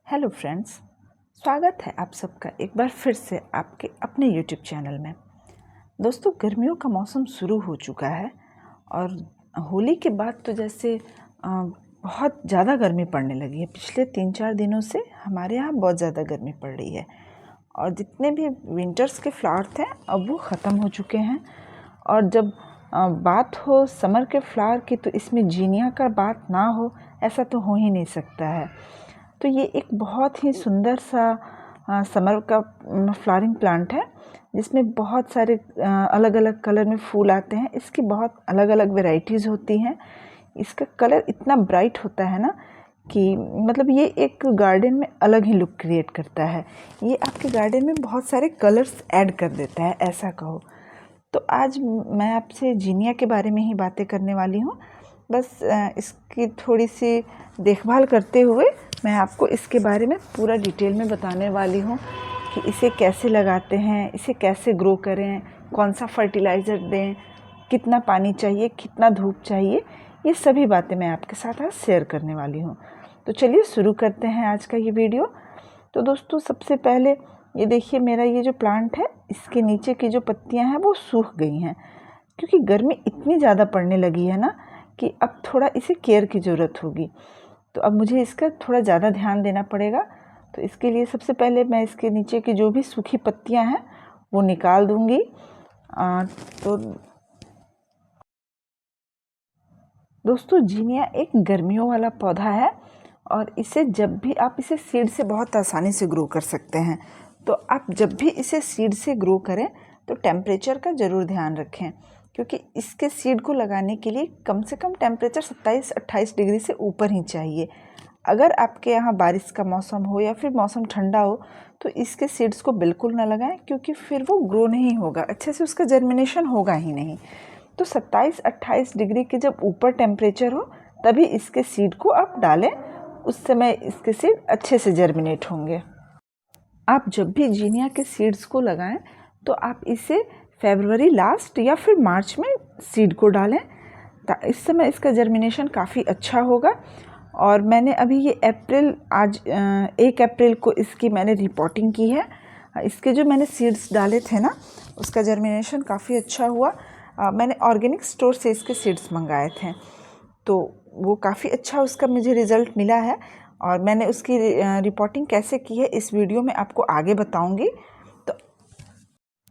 Hello friends, स्वागत है आप सबका एक बार फिर से आपके अपने यूट्यूब चैनल में। दोस्तों, गर्मियों का मौसम शुरू हो चुका है और होली के बाद तो जैसे बहुत ज़्यादा गर्मी पड़ने लगी है। पिछले 3-4 दिनों से हमारे यहाँ बहुत ज़्यादा गर्मी पड़ रही है और जितने भी विंटर्स के फ्लावर थे अब वो ख़त्म हो चुके हैं। और जब बात हो समर के फ्लावर की तो इसमें जीनिया का बात ना हो ऐसा तो हो ही नहीं सकता है। तो ये एक बहुत ही सुंदर सा समर का फ्लावरिंग प्लांट है जिसमें बहुत सारे अलग अलग कलर में फूल आते हैं। इसकी बहुत अलग अलग वैरायटीज़ होती हैं। इसका कलर इतना ब्राइट होता है ना कि मतलब ये एक गार्डन में अलग ही लुक क्रिएट करता है। ये आपके गार्डन में बहुत सारे कलर्स ऐड कर देता है, ऐसा कहो। तो आज मैं आपसे जीनिया के बारे में ही बातें करने वाली हूँ। बस इसकी थोड़ी सी देखभाल करते हुए मैं आपको इसके बारे में पूरा डिटेल में बताने वाली हूँ कि इसे कैसे लगाते हैं, इसे कैसे ग्रो करें, कौन सा फर्टिलाइज़र दें, कितना पानी चाहिए, कितना धूप चाहिए, ये सभी बातें मैं आपके साथ आज शेयर करने वाली हूँ। तो चलिए शुरू करते हैं आज का ये वीडियो। तो दोस्तों, सबसे पहले ये देखिए, मेरा ये जो प्लांट है इसके नीचे की जो पत्तियाँ हैं वो सूख गई हैं क्योंकि गर्मी इतनी ज़्यादा पड़ने लगी है ना कि अब थोड़ा इसे केयर की ज़रूरत होगी। तो अब मुझे इसका थोड़ा ज़्यादा ध्यान देना पड़ेगा। तो इसके लिए सबसे पहले मैं इसके नीचे की जो भी सूखी पत्तियां हैं वो निकाल दूंगी। तो दोस्तों, जीनिया एक गर्मियों वाला पौधा है और इसे जब भी आप इसे सीड से बहुत आसानी से ग्रो कर सकते हैं। तो आप जब भी इसे सीड से ग्रो करें तो टेम्परेचर का ज़रूर ध्यान रखें क्योंकि इसके सीड को लगाने के लिए कम से कम टेम्परेचर 27-28 डिग्री से ऊपर ही चाहिए। अगर आपके यहाँ बारिश का मौसम हो या फिर मौसम ठंडा हो तो इसके सीड्स को बिल्कुल ना लगाएं क्योंकि फिर वो ग्रो नहीं होगा, अच्छे से उसका जर्मिनेशन होगा ही नहीं। तो 27-28 डिग्री के जब ऊपर टेम्परेचर हो तभी इसके सीड को आप डालें, उस समय इसके सीड अच्छे से जर्मिनेट होंगे। आप जब भी जीनिया के सीड्स को लगाएं तो आप इसे फरवरी लास्ट या फिर मार्च में सीड को डालें। इस समय इसका जर्मिनेशन काफ़ी अच्छा होगा। और मैंने अभी ये आज 1 अप्रैल को इसकी मैंने रिपोर्टिंग की है। इसके जो मैंने सीड्स डाले थे ना उसका जर्मिनेशन काफ़ी अच्छा हुआ। मैंने ऑर्गेनिक स्टोर से इसके सीड्स मंगाए थे तो वो काफ़ी अच्छा उसका मुझे रिज़ल्ट मिला है। और मैंने उसकी रिपोर्टिंग कैसे की है इस वीडियो में आपको आगे बताऊंगी। तो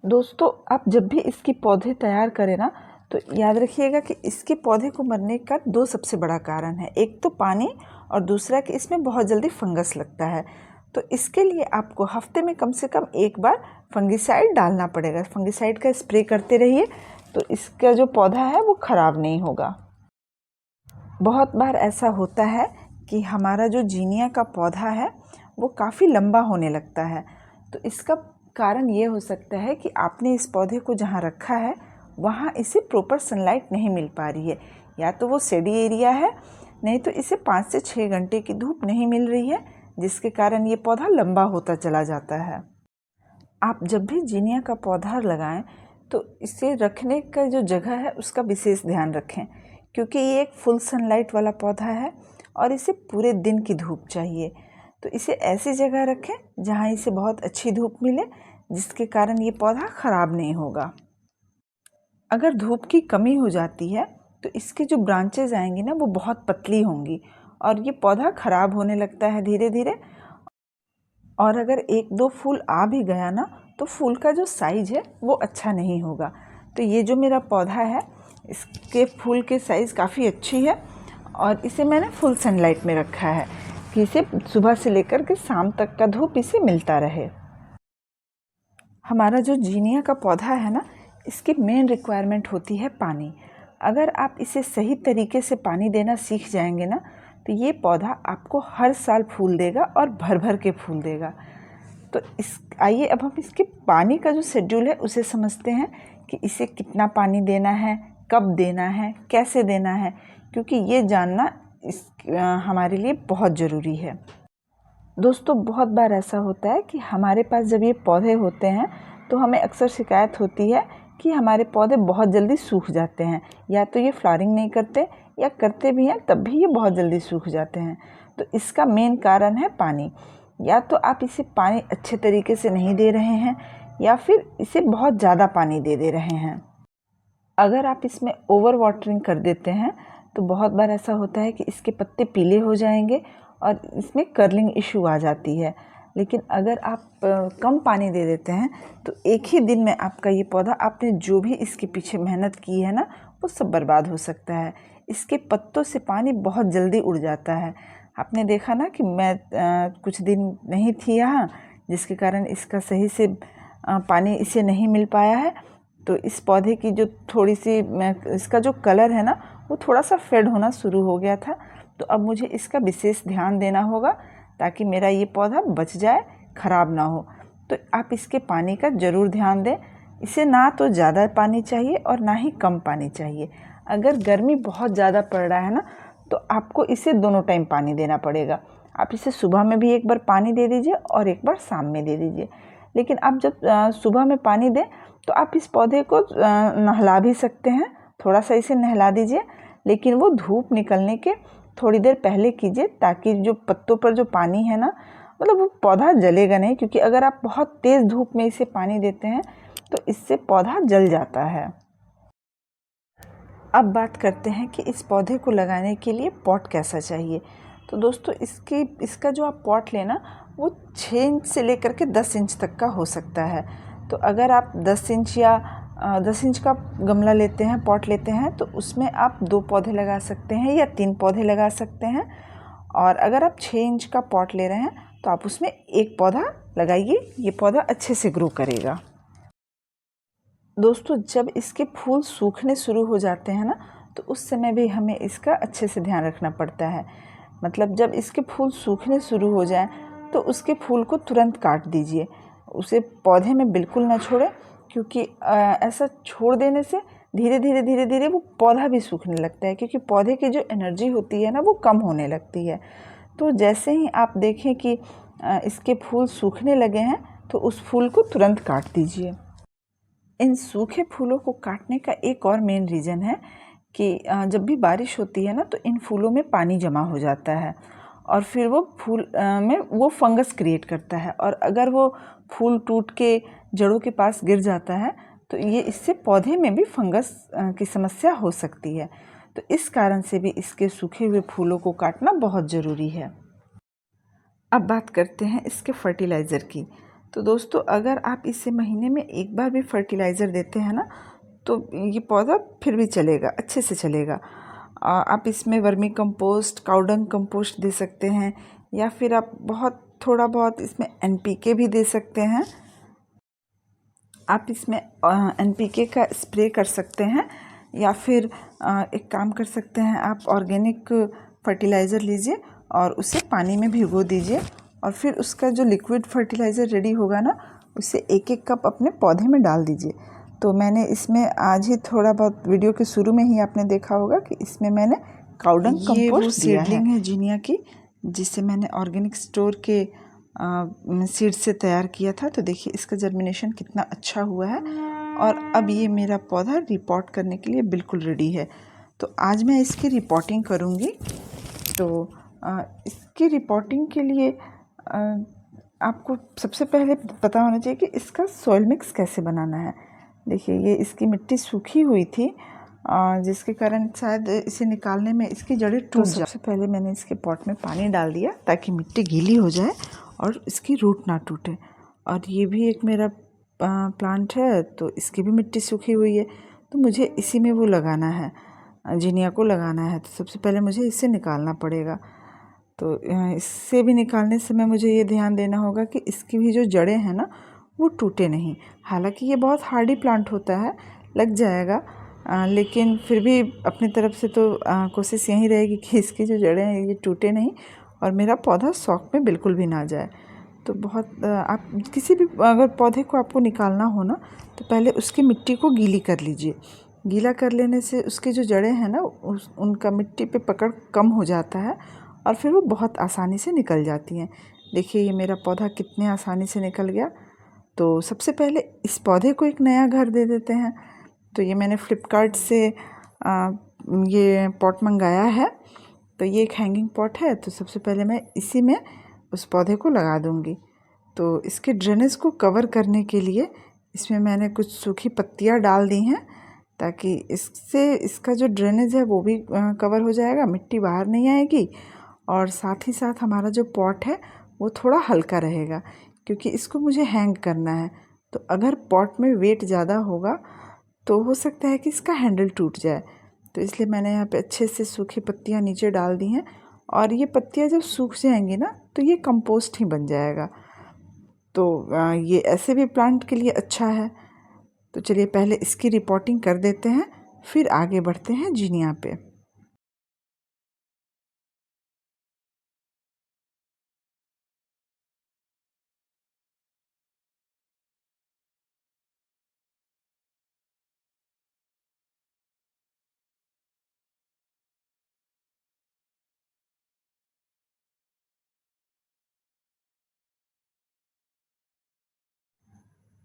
दोस्तों, आप जब भी इसकी पौधे तैयार करें ना तो याद रखिएगा कि इसके पौधे को मरने का 2 सबसे बड़ा कारण है। एक तो पानी और दूसरा कि इसमें बहुत जल्दी फंगस लगता है। तो इसके लिए आपको हफ्ते में कम से कम 1 बार फंगिसाइड डालना पड़ेगा। फंगिसाइड का स्प्रे करते रहिए तो इसका जो पौधा है वो ख़राब नहीं होगा। बहुत बार ऐसा होता है कि हमारा जो जीनिया का पौधा है वो काफ़ी लंबा होने लगता है। तो इसका कारण ये हो सकता है कि आपने इस पौधे को जहाँ रखा है वहाँ इसे प्रॉपर सनलाइट नहीं मिल पा रही है, या तो वो शेडी एरिया है, नहीं तो इसे 5 से 6 घंटे की धूप नहीं मिल रही है, जिसके कारण ये पौधा लंबा होता चला जाता है। आप जब भी जीनिया का पौधा लगाएं तो इसे रखने का जो जगह है उसका विशेष ध्यान रखें क्योंकि ये एक फुल सनलाइट वाला पौधा है और इसे पूरे दिन की धूप चाहिए। तो इसे ऐसी जगह रखें जहाँ इसे बहुत अच्छी धूप मिले, जिसके कारण ये पौधा ख़राब नहीं होगा। अगर धूप की कमी हो जाती है तो इसके जो ब्रांचेज आएंगी ना वो बहुत पतली होंगी और ये पौधा ख़राब होने लगता है धीरे धीरे। और अगर 1-2 फूल आ भी गया ना तो फूल का जो साइज़ है वो अच्छा नहीं होगा। तो ये जो मेरा पौधा है इसके फूल के साइज़ काफ़ी अच्छी है और इसे मैंने फुल सनलाइट में रखा है कि इसे सुबह से लेकर के शाम तक का धूप इसे मिलता रहे। हमारा जो जीनिया का पौधा है ना इसकी मेन रिक्वायरमेंट होती है पानी। अगर आप इसे सही तरीके से पानी देना सीख जाएंगे ना तो ये पौधा आपको हर साल फूल देगा और भर भर के फूल देगा। तो आइए अब हम इसके पानी का जो शेड्यूल है उसे समझते हैं कि इसे कितना पानी देना है, कब देना है, कैसे देना है, क्योंकि ये जानना हमारे लिए बहुत ज़रूरी है। दोस्तों, बहुत बार ऐसा होता है कि हमारे पास जब ये पौधे होते हैं तो हमें अक्सर शिकायत होती है कि हमारे पौधे बहुत जल्दी सूख जाते हैं, या तो ये फ्लावरिंग नहीं करते या करते भी हैं तब भी ये बहुत जल्दी सूख जाते हैं। तो इसका मेन कारण है पानी। या तो आप इसे पानी अच्छे तरीके से नहीं दे रहे हैं या फिर इसे बहुत ज़्यादा पानी दे रहे हैं। अगर आप इसमें ओवर वाटरिंग कर देते हैं तो बहुत बार ऐसा होता है कि इसके पत्ते पीले हो जाएंगे और इसमें कर्लिंग इशू आ जाती है। लेकिन अगर आप कम पानी दे देते हैं तो एक ही दिन में आपका ये पौधा, आपने जो भी इसके पीछे मेहनत की है ना, वो सब बर्बाद हो सकता है। इसके पत्तों से पानी बहुत जल्दी उड़ जाता है। आपने देखा ना कि मैं कुछ दिन नहीं थी यहाँ, जिसके कारण इसका सही से पानी इसे नहीं मिल पाया है। तो इस पौधे की जो थोड़ी सी इसका जो कलर है ना, वो थोड़ा सा फेड होना शुरू हो गया था। तो अब मुझे इसका विशेष ध्यान देना होगा ताकि मेरा ये पौधा बच जाए, ख़राब ना हो। तो आप इसके पानी का ज़रूर ध्यान दें। इसे ना तो ज़्यादा पानी चाहिए और ना ही कम पानी चाहिए। अगर गर्मी बहुत ज़्यादा पड़ रहा है ना, तो आपको इसे दोनों टाइम पानी देना पड़ेगा। आप इसे सुबह में भी एक बार पानी दे दीजिए और एक बार शाम में दे दीजिए। लेकिन आप जब सुबह में पानी दें तो आप इस पौधे को नहला भी सकते हैं, थोड़ा सा इसे नहला दीजिए, लेकिन वो धूप निकलने के थोड़ी देर पहले कीजिए, ताकि जो पत्तों पर जो पानी है ना, मतलब वो पौधा जलेगा नहीं। क्योंकि अगर आप बहुत तेज़ धूप में इसे पानी देते हैं तो इससे पौधा जल जाता है। अब बात करते हैं कि इस पौधे को लगाने के लिए पॉट कैसा चाहिए। तो दोस्तों इसका जो आप पॉट लेना, वो 6 इंच से लेकर के 10 इंच तक का हो सकता है। तो अगर आप 10 इंच या 10 इंच का गमला लेते हैं, पॉट लेते हैं, तो उसमें आप 2 पौधे लगा सकते हैं या 3 पौधे लगा सकते हैं। और अगर आप 6 इंच का पॉट ले रहे हैं तो आप उसमें 1 पौधा लगाइए, ये पौधा अच्छे से ग्रो करेगा। दोस्तों जब इसके फूल सूखने शुरू हो जाते हैं ना, तो उस समय भी हमें इसका अच्छे से ध्यान रखना पड़ता है। मतलब जब इसके फूल सूखने शुरू हो जाएं तो उसके फूल को तुरंत काट दीजिए, उसे पौधे में बिल्कुल ना छोड़ें। क्योंकि ऐसा छोड़ देने से धीरे धीरे वो पौधा भी सूखने लगता है, क्योंकि पौधे की जो एनर्जी होती है ना, वो कम होने लगती है। तो जैसे ही आप देखें कि इसके फूल सूखने लगे हैं तो उस फूल को तुरंत काट दीजिए। इन सूखे फूलों को काटने का एक और मेन रीज़न है कि जब भी बारिश होती है ना, तो इन फूलों में पानी जमा हो जाता है और फिर वो फूल में वो फंगस क्रिएट करता है। और अगर वो फूल टूट के जड़ों के पास गिर जाता है तो ये इससे पौधे में भी फंगस की समस्या हो सकती है। तो इस कारण से भी इसके सूखे हुए फूलों को काटना बहुत ज़रूरी है। अब बात करते हैं इसके फर्टिलाइज़र की। तो दोस्तों अगर आप इसे महीने में एक बार भी फर्टिलाइज़र देते हैं ना, तो ये पौधा फिर भी चलेगा, अच्छे से चलेगा। आप इसमें वर्मी कंपोस्ट, काउडंग कंपोस्ट दे सकते हैं, या फिर आप थोड़ा बहुत इसमें NPK भी दे सकते हैं। आप इसमें NPK का स्प्रे कर सकते हैं, या फिर एक काम कर सकते हैं, आप ऑर्गेनिक फर्टिलाइज़र लीजिए और उसे पानी में भिगो दीजिए, और फिर उसका जो लिक्विड फर्टिलाइज़र रेडी होगा ना, उसे 1-1 कप अपने पौधे में डाल दीजिए। तो मैंने इसमें आज ही थोड़ा बहुत वीडियो के शुरू में ही आपने देखा होगा कि इसमें मैंने काउडंग कंपोस्ट दिया है। सीडलिंग है जीनिया की, जिसे मैंने ऑर्गेनिक स्टोर के सीड से तैयार किया था। तो देखिए इसका जर्मिनेशन कितना अच्छा हुआ है, और अब ये मेरा पौधा रिपोर्ट करने के लिए बिल्कुल रेडी है। तो आज मैं इसकी रिपोर्टिंग करूँगी। तो इसकी रिपोर्टिंग के लिए आपको सबसे पहले पता होना चाहिए कि इसका सॉइल मिक्स कैसे बनाना है। देखिए ये इसकी मिट्टी सूखी हुई थी, जिसके कारण शायद इसे निकालने में इसकी जड़ें टूट जाए। सबसे पहले मैंने इसके पॉट में पानी डाल दिया ताकि मिट्टी गीली हो जाए और इसकी रूट ना टूटे। और ये भी एक मेरा प्लांट है, तो इसकी भी मिट्टी सूखी हुई है, तो मुझे इसी में वो लगाना है, जीनिया को लगाना है। तो सबसे पहले मुझे इसे निकालना पड़ेगा। तो इससे भी निकालने समय मुझे ये ध्यान देना होगा कि इसकी भी जो जड़ें हैं ना, वो टूटे नहीं। हालांकि ये बहुत हार्डी प्लांट होता है, लग जाएगा, लेकिन फिर भी अपनी तरफ से तो कोशिश यही रहेगी कि इसकी जो जड़ें हैं ये टूटे नहीं और मेरा पौधा शौक में बिल्कुल भी ना जाए। तो बहुत आप किसी भी अगर पौधे को आपको निकालना हो ना, तो पहले उसकी मिट्टी को गीली कर लीजिए। गीला कर लेने से उसकी जो जड़ें हैं ना, उनका मिट्टी पे पकड़ कम हो जाता है और फिर वो बहुत आसानी से निकल जाती हैं। देखिए ये मेरा पौधा कितने आसानी से निकल गया। तो सबसे पहले इस पौधे को एक नया घर दे देते हैं। तो ये मैंने फ्लिपकार्ट से ये पॉट मंगाया है। तो ये एक हैंगिंग पॉट है। तो सबसे पहले मैं इसी में उस पौधे को लगा दूंगी। तो इसके ड्रेनेज को कवर करने के लिए इसमें मैंने कुछ सूखी पत्तियां डाल दी हैं, ताकि इससे इसका जो ड्रेनेज है वो भी कवर हो जाएगा, मिट्टी बाहर नहीं आएगी। और साथ ही साथ हमारा जो पॉट है वो थोड़ा हल्का रहेगा, क्योंकि इसको मुझे हैंग करना है। तो अगर पॉट में वेट ज़्यादा होगा तो हो सकता है कि इसका हैंडल टूट जाए। तो इसलिए मैंने यहाँ पे अच्छे से सूखी पत्तियाँ नीचे डाल दी हैं, और ये पत्तियाँ जब सूख जाएंगी ना तो ये कंपोस्ट ही बन जाएगा। तो ये ऐसे भी प्लांट के लिए अच्छा है। तो चलिए पहले इसकी रिपोर्टिंग कर देते हैं, फिर आगे बढ़ते हैं जीनिया पे।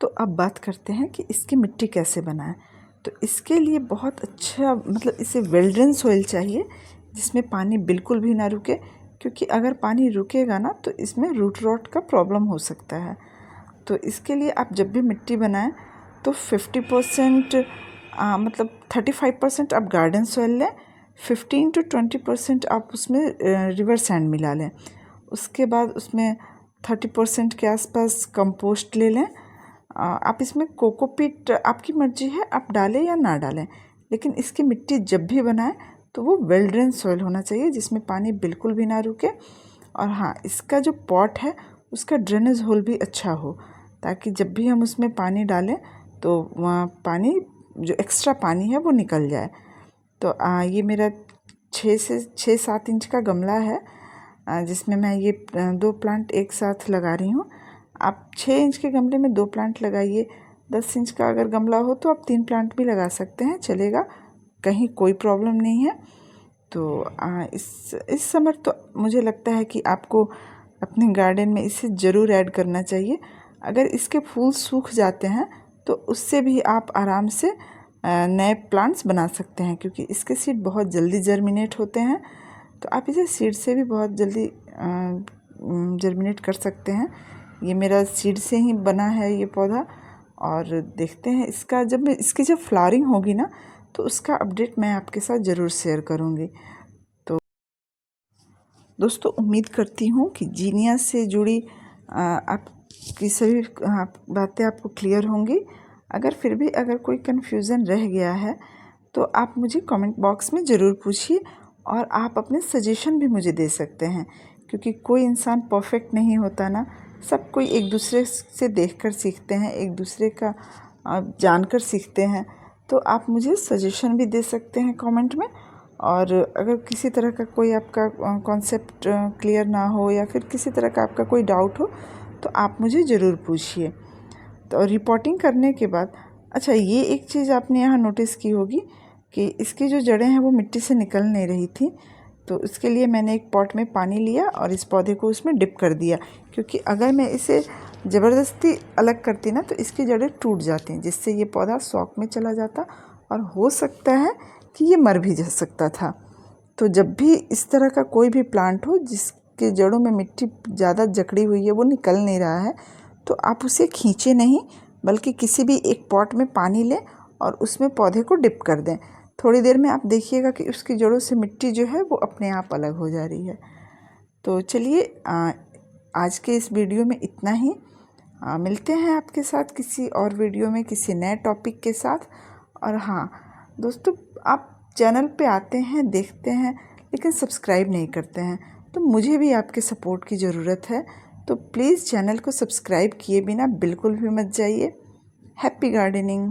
तो अब बात करते हैं कि इसकी मिट्टी कैसे बनाएं। तो इसके लिए बहुत अच्छा, मतलब इसे वेल ड्रेन सोइल चाहिए, जिसमें पानी बिल्कुल भी ना रुके, क्योंकि अगर पानी रुकेगा ना तो इसमें रूट रॉट का प्रॉब्लम हो सकता है। तो इसके लिए आप जब भी मिट्टी बनाएं तो 50% मतलब 35% आप गार्डन सॉइल लें, 15 to 20% आप उसमें रिवर सैंड मिला लें। उसके बाद उसमें 30% के आसपास कंपोस्ट ले लें। आप इसमें कोकोपीट आपकी मर्जी है, आप डालें या ना डालें, लेकिन इसकी मिट्टी जब भी बनाएं तो वो वेल ड्रेन सॉइल होना चाहिए, जिसमें पानी बिल्कुल भी ना रुके। और हाँ, इसका जो पॉट है उसका ड्रेनेज होल भी अच्छा हो, ताकि जब भी हम उसमें पानी डालें तो वहाँ पानी, जो एक्स्ट्रा पानी है वो निकल जाए। तो ये मेरा 6 से 7 इंच का गमला है, जिसमें मैं ये 2 प्लांट एक साथ लगा रही हूँ। आप 6 इंच के गमले में 2 प्लांट लगाइए। 10 इंच का अगर गमला हो तो आप 3 प्लांट भी लगा सकते हैं, चलेगा, कहीं कोई प्रॉब्लम नहीं है। तो इस समर तो मुझे लगता है कि आपको अपने गार्डन में इसे ज़रूर ऐड करना चाहिए। अगर इसके फूल सूख जाते हैं तो उससे भी आप आराम से नए प्लांट्स बना सकते हैं, क्योंकि इसके सीड बहुत जल्दी जर्मिनेट होते हैं। तो आप इसे सीड से भी बहुत जल्दी जर्मिनेट कर सकते हैं। ये मेरा सीड से ही बना है ये पौधा। और देखते हैं इसका, इसकी जब फ्लावरिंग होगी ना तो उसका अपडेट मैं आपके साथ ज़रूर शेयर करूँगी। तो दोस्तों, उम्मीद करती हूँ कि जीनिया से जुड़ी आपकी सभी बातें आपको क्लियर होंगी। अगर कोई कन्फ्यूज़न रह गया है तो आप मुझे कमेंट बॉक्स में ज़रूर पूछिए, और आप अपने सजेशन भी मुझे दे सकते हैं, क्योंकि कोई इंसान परफेक्ट नहीं होता ना। सब कोई एक दूसरे से देखकर सीखते हैं, एक दूसरे का जानकर सीखते हैं। तो आप मुझे सजेशन भी दे सकते हैं कमेंट में। और अगर किसी तरह का कोई आपका कॉन्सेप्ट क्लियर ना हो, या फिर किसी तरह का आपका कोई डाउट हो, तो आप मुझे ज़रूर पूछिए। तो रिपोर्टिंग करने के बाद, अच्छा, ये एक चीज़ आपने यहाँ नोटिस की होगी कि इसकी जो जड़ें हैं वो मिट्टी से निकल नहीं रही थी। तो इसके लिए मैंने एक पॉट में पानी लिया और इस पौधे को उसमें डिप कर दिया, क्योंकि अगर मैं इसे ज़बरदस्ती अलग करती ना तो इसकी जड़ें टूट जाती, जिससे ये पौधा शॉक में चला जाता और हो सकता है कि ये मर भी जा सकता था। तो जब भी इस तरह का कोई भी प्लांट हो जिसके जड़ों में मिट्टी ज़्यादा जकड़ी हुई है, वो निकल नहीं रहा है, तो आप उसे खींचे नहीं, बल्कि किसी भी एक पॉट में पानी लें और उसमें पौधे को डिप कर दें। थोड़ी देर में आप देखिएगा कि उसकी जड़ों से मिट्टी जो है वो अपने आप अलग हो जा रही है। तो चलिए, आज के इस वीडियो में इतना ही। मिलते हैं आपके साथ किसी और वीडियो में, किसी नए टॉपिक के साथ। और हाँ दोस्तों, आप चैनल पे आते हैं, देखते हैं, लेकिन सब्सक्राइब नहीं करते हैं, तो मुझे भी आपके सपोर्ट की ज़रूरत है। तो प्लीज़ चैनल को सब्सक्राइब किए बिना बिल्कुल भी मत जाइए। Happy gardening.